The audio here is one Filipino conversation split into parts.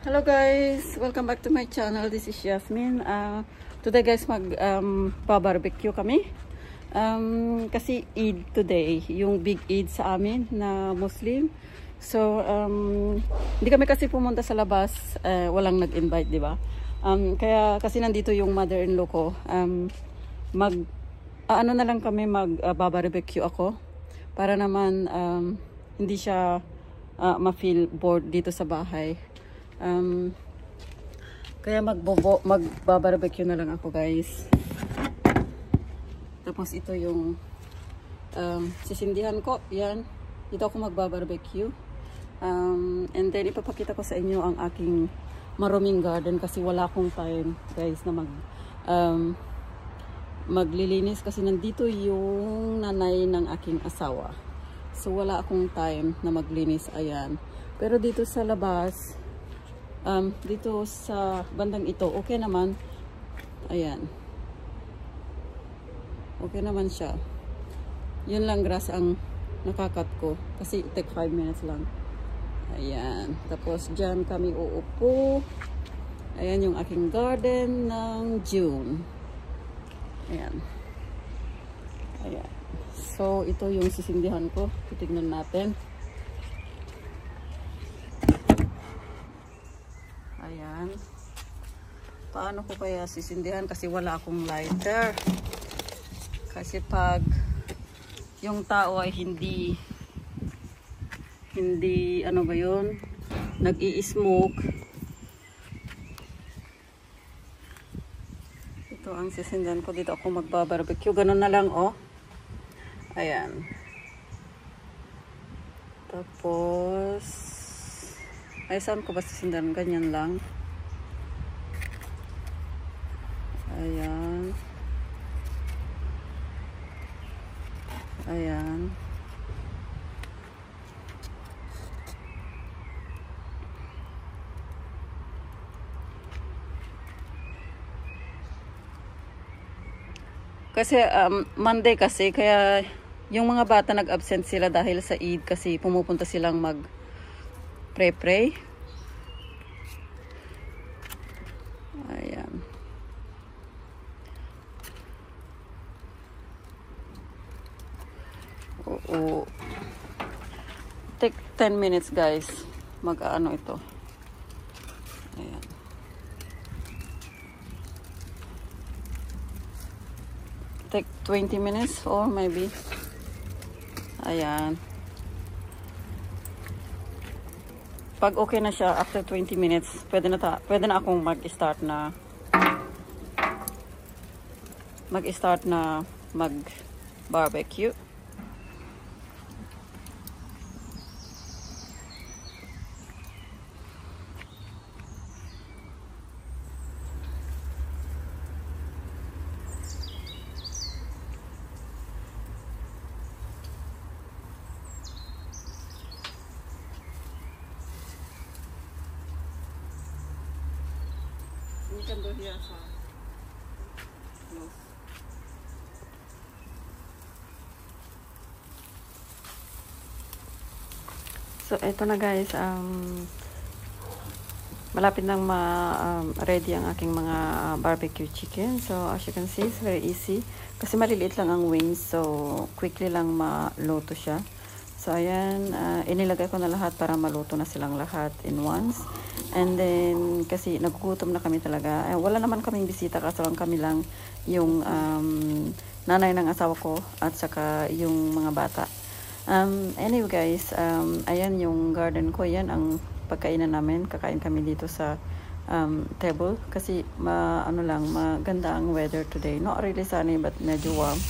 Hello guys, welcome back to my channel. This is Yasmin. Today guys barbecue kami. Kasi Eid today, yung big Eid sa amin na Muslim. So hindi kami kasi pumunta sa labas, walang nag-invite, di ba? Kaya kasi nandito yung mother-in-law ko. Ano na lang kami barbecue ako para naman hindi siya ma-feel bored dito sa bahay. Kaya magbabarbecue na lang ako guys. Tapos ito yung sisindihan ko, yan dito ako magbabarbecue. And then ipapakita ko sa inyo ang aking maruming garden kasi wala akong time guys na maglilinis kasi nandito yung nanay ng aking asawa, so wala akong time na maglinis. Ayan, pero dito sa labas, dito sa bandang ito, okay naman. Ayan. Okay naman siya. Yun lang grass ang nakakat ko. Kasi take 5 minutes lang. Ayan. Tapos dyan kami uupo. Ayan yung aking garden ng June. Ayan. Ayan. So, ito yung sisindihan ko. Titignan natin. Ayan. Paano ko kaya sisindihan kasi wala akong lighter. Kasi pag yung tao ay hindi ano ba yun, nag-i-smoke. Ito ang sisindihan ko. Dito ako magbabarbecue. Ganun na lang, oh. Ayan. Tapos ay, saan ko ba sisindihan? Ganyan lang. Ayan. Ayan. Kasi Monday kasi, kaya yung mga bata nag-absent sila dahil sa Eid kasi pumupunta silang pray. Ayan. Oo. Take 10 minutes guys. Mag-ano ito. Ayan. Take 20 minutes or maybe. Ayan. Pag okay na siya, after 20 minutes, pwede na akong mag-start na mag-barbecue. You can do here sa close. So ito na guys, malapit nang ready ang aking mga barbecue chicken. So as you can see, it's very easy kasi maliliit lang ang wings, so quickly lang maluto siya. So ayan, inilagay ko na lahat para maluto na silang lahat in once. And then, kasi nagugutom na kami talaga. Wala naman kaming bisita, kaso lang kami lang yung nanay ng asawa ko at saka yung mga bata. Anyway guys, ayan yung garden ko. Ayan ang pagkainan namin. Kakain kami dito sa table. Kasi maganda ang weather today. Not really sunny but medyo warm.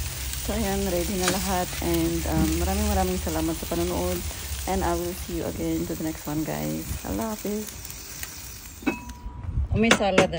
So ayan, ready na lahat. And maraming salamat sa panonood. And I will see you again to the next one guys. Allah Hafiz. May salad